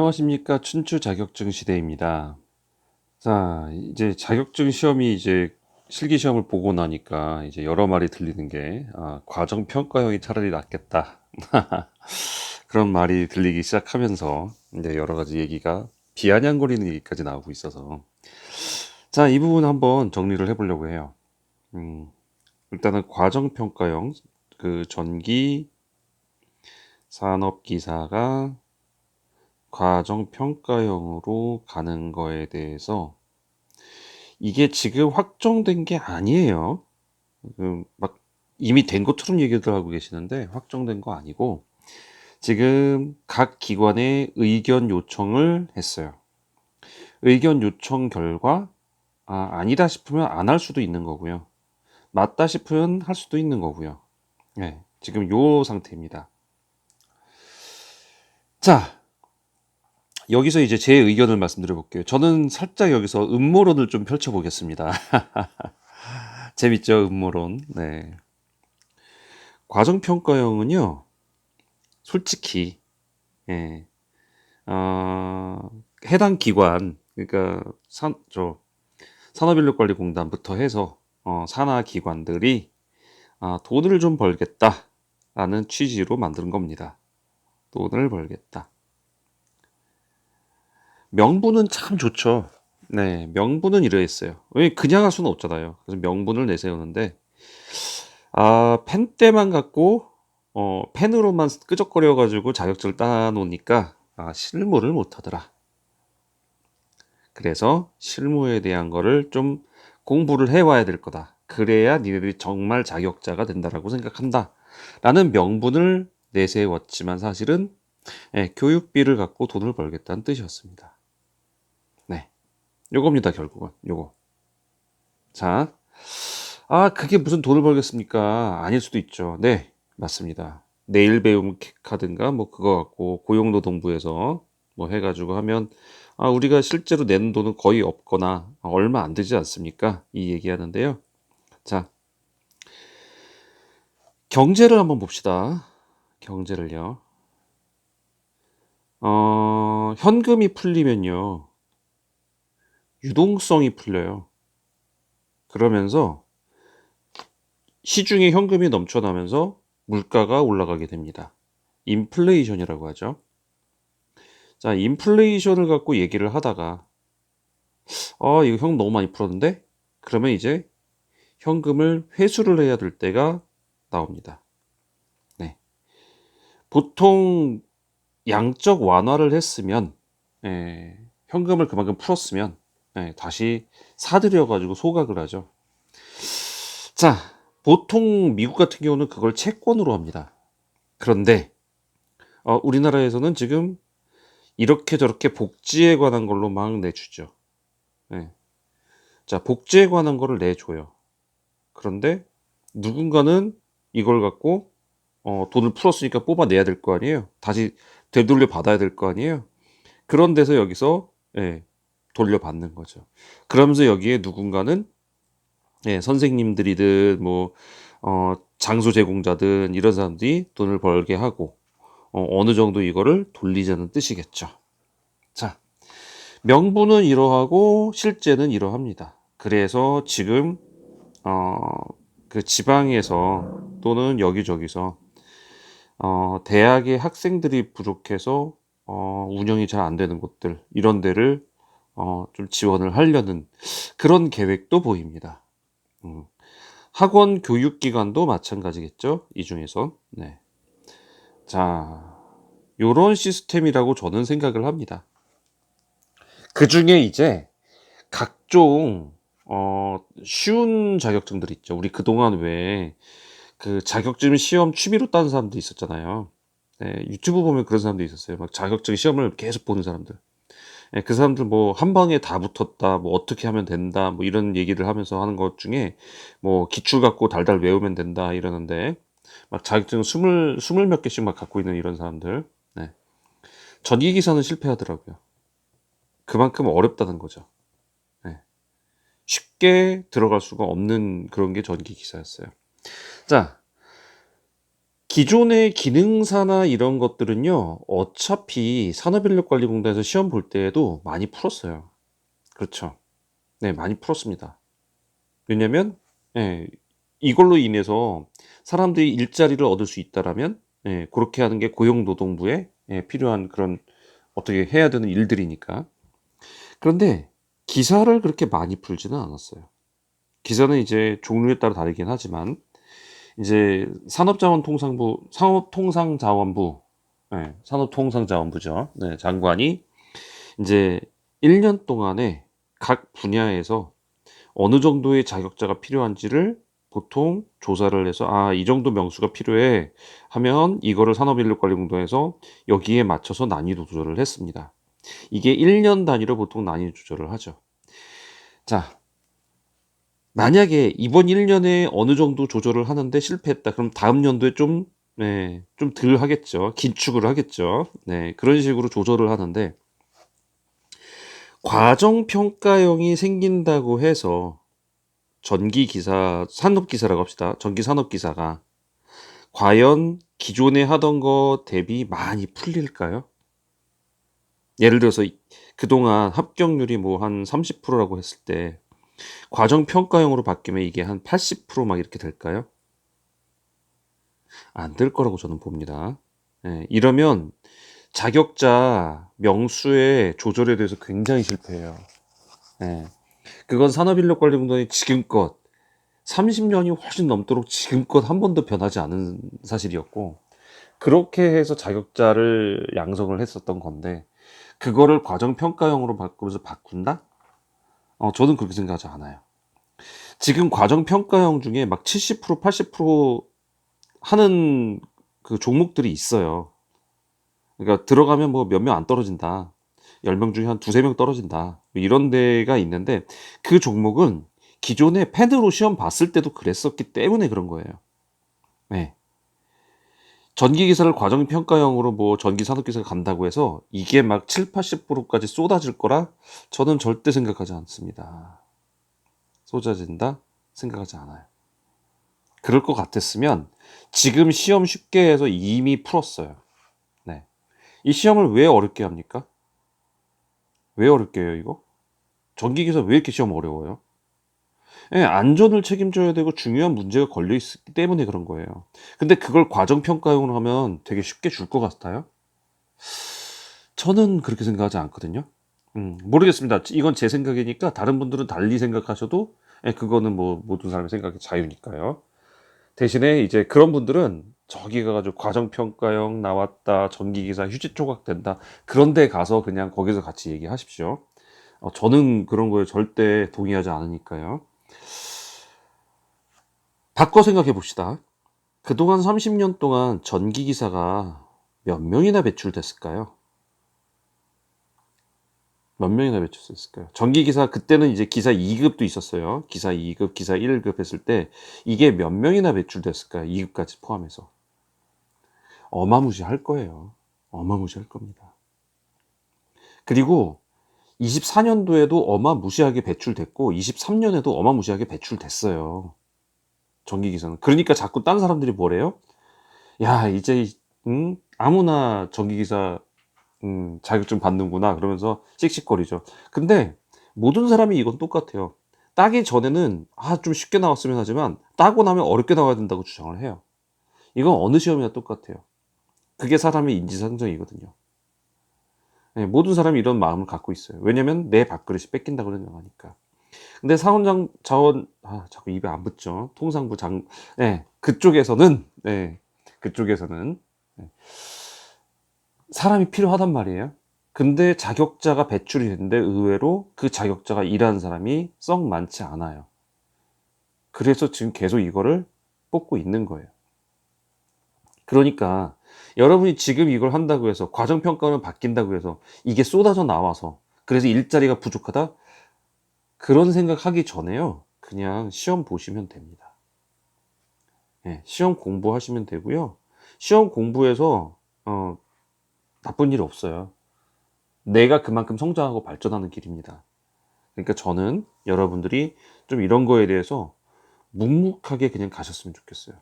안녕하십니까. 춘추 자격증 시대입니다. 자, 이제 자격증 시험이 이제 실기 시험을 보고 나니까 이제 여러 말이 들리는 게, 과정 평가형이 차라리 낫겠다. 그런 말이 들리기 시작하면서 이제 여러 가지 얘기가 비아냥거리는 얘기까지 나오고 있어서. 자, 이 부분 한번 정리를 해보려고 해요. 일단은 과정 평가형, 그 전기 산업기사가 과정 평가형으로 가는 거에 대해서 이게 지금 확정된 게 아니에요. 막 이미 된 것처럼 얘기들 하고 계시는데 확정된 거 아니고 지금 각 기관에 의견 요청을 했어요. 의견 요청 결과 아니다 싶으면 안 할 수도 있는 거고요. 맞다 싶으면 할 수도 있는 거고요. 네, 지금 요 상태입니다. 자, 여기서 이제 제 의견을 말씀드려 볼게요. 저는 살짝 여기서 음모론을 좀 펼쳐 보겠습니다. 재밌죠, 음모론. 네. 과정평가형은요, 솔직히, 예, 해당 기관, 그러니까 산업인력관리공단부터 해서 산하 기관들이 돈을 좀 벌겠다라는 취지로 만든 겁니다. 돈을 벌겠다. 명분은 참 좋죠. 네, 명분은 이러했어요. 왜 그냥 할 수는 없잖아요. 그래서 명분을 내세우는데 펜때만 갖고 펜으로만 끄적거려 가지고 자격증을 따 놓으니까 실무를 못 하더라. 그래서 실무에 대한 거를 좀 공부를 해 와야 될 거다. 그래야 니네들이 정말 자격자가 된다라고 생각한다. 라는 명분을 내세웠지만 사실은 교육비를 갖고 돈을 벌겠다는 뜻이었습니다. 네. 요겁니다, 결국은. 요거. 자, 그게 무슨 돈을 벌겠습니까? 아닐 수도 있죠. 네, 맞습니다. 내일 배움 카드인가 뭐 그거 갖고 고용노동부에서 뭐 해가지고 하면 우리가 실제로 내는 돈은 거의 없거나 얼마 안 되지 않습니까? 이 얘기하는데요. 자, 경제를 한번 봅시다. 경제를요. 현금이 풀리면요. 유동성이 풀려요. 그러면서 시중에 현금이 넘쳐나면서 물가가 올라가게 됩니다. 인플레이션이라고 하죠. 자, 인플레이션을 갖고 얘기를 하다가 이거 형 너무 많이 풀었는데? 그러면 이제 현금을 회수를 해야 될 때가 나옵니다. 네. 보통 양적 완화를 했으면 현금을 그만큼 풀었으면 다시 사들여 가지고 소각을 하죠. 자, 보통 미국 같은 경우는 그걸 채권으로 합니다. 그런데 우리나라에서는 지금 이렇게 저렇게 복지에 관한 걸로 막 내주죠. 네. 자, 복지에 관한 거를 내줘요. 그런데 누군가는 이걸 갖고 돈을 풀었으니까 뽑아내야 될 거 아니에요. 다시 되돌려 받아야 될 거 아니에요. 그런 데서 여기서 돌려받는 거죠. 그러면서 여기에 누군가는 선생님들이든 뭐 장소 제공자든 이런 사람들이 돈을 벌게 하고 어느 정도 이거를 돌리자는 뜻이겠죠. 자, 명분은 이러하고 실제는 이러합니다. 그래서 지금 그 지방에서 또는 여기저기서 대학의 학생들이 부족해서 운영이 잘 안 되는 곳들 이런 데를 좀 지원을 하려는 그런 계획도 보입니다. 학원 교육기관도 마찬가지겠죠. 이 중에서. 네. 자, 요런 시스템이라고 저는 생각을 합니다. 그 중에 이제 각종 쉬운 자격증들 있죠. 우리 그동안 왜 그 자격증 시험 취미로 따는 사람도 있었잖아요. 네, 유튜브 보면 그런 사람도 있었어요. 막 자격증 시험을 계속 보는 사람들. 그 사람들 뭐 한 방에 다 붙었다, 뭐 어떻게 하면 된다, 뭐 이런 얘기를 하면서 하는 것 중에 뭐 기출 갖고 달달 외우면 된다 이러는데 막 자격증 스물 몇 개씩 막 갖고 있는 이런 사람들. 네. 전기기사는 실패하더라고요. 그만큼 어렵다는 거죠. 네. 쉽게 들어갈 수가 없는 그런 게 전기기사였어요. 자, 기존의 기능사나 이런 것들은요, 어차피 산업인력관리공단에서 시험 볼 때에도 많이 풀었어요. 그렇죠. 네, 많이 풀었습니다. 왜냐면, 예, 이걸로 인해서 사람들이 일자리를 얻을 수 있다라면, 예, 그렇게 하는 게 고용노동부에 예, 필요한 그런 어떻게 해야 되는 일들이니까. 그런데 기사를 그렇게 많이 풀지는 않았어요. 기사는 이제 종류에 따라 다르긴 하지만, 이제 산업자원통상부, 산업통상자원부, 네, 산업통상자원부죠. 네, 장관이 이제 1년 동안에 각 분야에서 어느 정도의 자격자가 필요한지를 보통 조사를 해서 이 정도 명수가 필요해 하면 이거를 산업인력관리공단에서 여기에 맞춰서 난이도 조절을 했습니다. 이게 1년 단위로 보통 난이도 조절을 하죠. 자, 만약에 이번 1년에 어느 정도 조절을 하는데 실패했다. 그럼 다음 연도에 좀, 네, 좀 덜 하겠죠. 긴축을 하겠죠. 네, 그런 식으로 조절을 하는데, 과정평가형이 생긴다고 해서 전기기사, 산업기사라고 합시다. 전기산업기사가 과연 기존에 하던 거 대비 많이 풀릴까요? 예를 들어서 그동안 합격률이 뭐 한 30%라고 했을 때, 과정평가형으로 바뀌면 이게 한 80%막 이렇게 될까요? 안 될 거라고 저는 봅니다. 예, 이러면 자격자 명수의 조절에 대해서 굉장히 실패해요. 예, 그건 산업인력관리공단이 지금껏 30년이 훨씬 넘도록 지금껏 한 번도 변하지 않은 사실이었고, 그렇게 해서 자격자를 양성을 했었던 건데, 그거를 과정평가형으로 바꾸면서 바꾼다? 저는 그렇게 생각하지 않아요. 지금 과정평가형 중에 막 70%, 80% 하는 그 종목들이 있어요. 그러니까 들어가면 뭐 몇 명 안 떨어진다. 10명 중에 한 두세 명 떨어진다. 뭐 이런 데가 있는데 그 종목은 기존에 펜으로 시험 봤을 때도 그랬었기 때문에 그런 거예요. 네. 전기기사를 과정평가형으로 뭐 전기산업기사가 간다고 해서 이게 막 7, 80%까지 쏟아질 거라 저는 절대 생각하지 않습니다. 쏟아진다? 생각하지 않아요. 그럴 것 같았으면 지금 시험 쉽게 해서 이미 풀었어요. 네. 이 시험을 왜 어렵게 합니까? 왜 어렵게 해요, 이거? 전기기사 왜 이렇게 시험 어려워요? 예, 안전을 책임져야 되고 중요한 문제가 걸려 있기 때문에 그런 거예요. 근데 그걸 과정평가용으로 하면 되게 쉽게 줄 것 같아요? 저는 그렇게 생각하지 않거든요. 모르겠습니다. 이건 제 생각이니까 다른 분들은 달리 생각하셔도 예, 그거는 뭐 모든 사람의 생각의 자유니까요. 대신에 이제 그런 분들은 저기 가가지고 과정평가형 나왔다, 전기기사 휴지 조각 된다. 그런 데 가서 그냥 거기서 같이 얘기하십시오. 저는 그런 거에 절대 동의하지 않으니까요. 바꿔 생각해 봅시다. 그동안 30년 동안 전기기사가 몇 명이나 배출됐을까요? 몇 명이나 배출됐을까요? 전기기사, 그때는 이제 기사 2급도 있었어요. 기사 2급, 기사 1급 했을 때 이게 몇 명이나 배출됐을까요? 2급까지 포함해서. 어마무시할 거예요. 어마무시할 겁니다. 그리고 24년도에도 어마무시하게 배출됐고 23년에도 어마무시하게 배출됐어요. 전기기사는. 그러니까 자꾸 딴 사람들이 뭐래요? 야, 이제 아무나 전기기사 자격증 받는구나 그러면서 씩씩거리죠. 근데 모든 사람이 이건 똑같아요. 따기 전에는 좀 쉽게 나왔으면 하지만 따고 나면 어렵게 나와야 된다고 주장을 해요. 이건 어느 시험이나 똑같아요. 그게 사람의 인지상정이거든요. 네, 모든 사람이 이런 마음을 갖고 있어요. 왜냐면 내 밥그릇이 뺏긴다고 생각하니까. 근데 사원장 자원 자꾸 입에 안 붙죠. 통상부 장 네, 그쪽에서는 네, 그쪽에서는 네, 사람이 필요하단 말이에요. 근데 자격자가 배출이 됐는데 의외로 그 자격자가 일하는 사람이 썩 많지 않아요. 그래서 지금 계속 이거를 뽑고 있는 거예요. 그러니까 여러분이 지금 이걸 한다고 해서 과정평가는 바뀐다고 해서 이게 쏟아져 나와서 그래서 일자리가 부족하다? 그런 생각하기 전에요. 그냥 시험 보시면 됩니다. 네, 시험 공부하시면 되고요. 시험 공부해서 나쁜 일 없어요. 내가 그만큼 성장하고 발전하는 길입니다. 그러니까 저는 여러분들이 좀 이런 거에 대해서 묵묵하게 그냥 가셨으면 좋겠어요.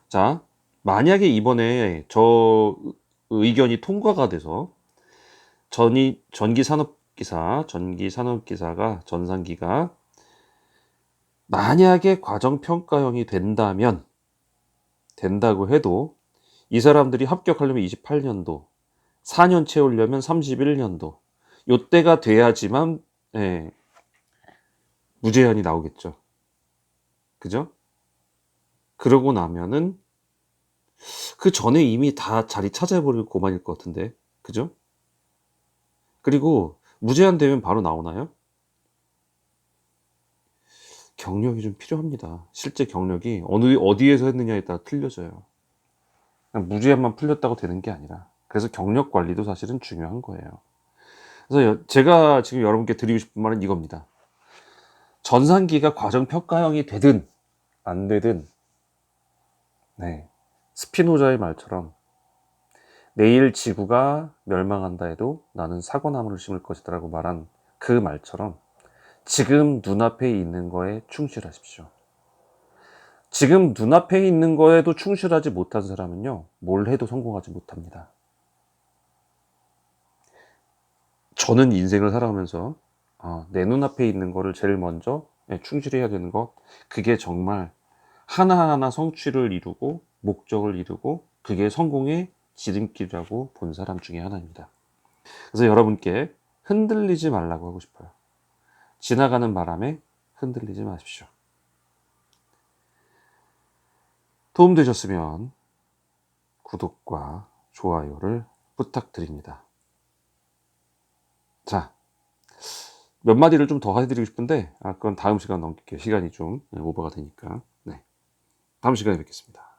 자, 만약에 이번에 저 의견이 통과가 돼서 전기산업기사가 전산기가 만약에 과정평가형이 된다고 해도 이 사람들이 합격하려면 28년도, 4년 채우려면 31년도, 요때가 돼야지만 예, 무제한이 나오겠죠. 그죠? 그러고 나면은 그 전에 이미 다 자리 찾아버릴 고만일 것 같은데. 그죠? 그리고 무제한 되면 바로 나오나요? 경력이 좀 필요합니다. 실제 경력이 어디에서 했느냐에 따라 틀려져요. 그냥 무제한만 풀렸다고 되는 게 아니라. 그래서 경력 관리도 사실은 중요한 거예요. 그래서 제가 지금 여러분께 드리고 싶은 말은 이겁니다. 전산기가 과정평가형이 되든 안 되든 네. 스피노자의 말처럼 내일 지구가 멸망한다 해도 나는 사과나무를 심을 것이다 라고 말한 그 말처럼 지금 눈앞에 있는 거에 충실하십시오. 지금 눈앞에 있는 거에도 충실하지 못한 사람은요, 뭘 해도 성공하지 못합니다. 저는 인생을 살아가면서 내 눈앞에 있는 거를 제일 먼저 충실해야 되는 것, 그게 정말 하나하나 성취를 이루고 목적을 이루고 그게 성공의 지름길이라고 본 사람 중에 하나입니다. 그래서 여러분께 흔들리지 말라고 하고 싶어요. 지나가는 바람에 흔들리지 마십시오. 도움되셨으면 구독과 좋아요를 부탁드립니다. 자, 몇 마디를 좀 더 해드리고 싶은데 그건 다음 시간 넘길게요. 시간이 좀 오버가 되니까. 네, 다음 시간에 뵙겠습니다.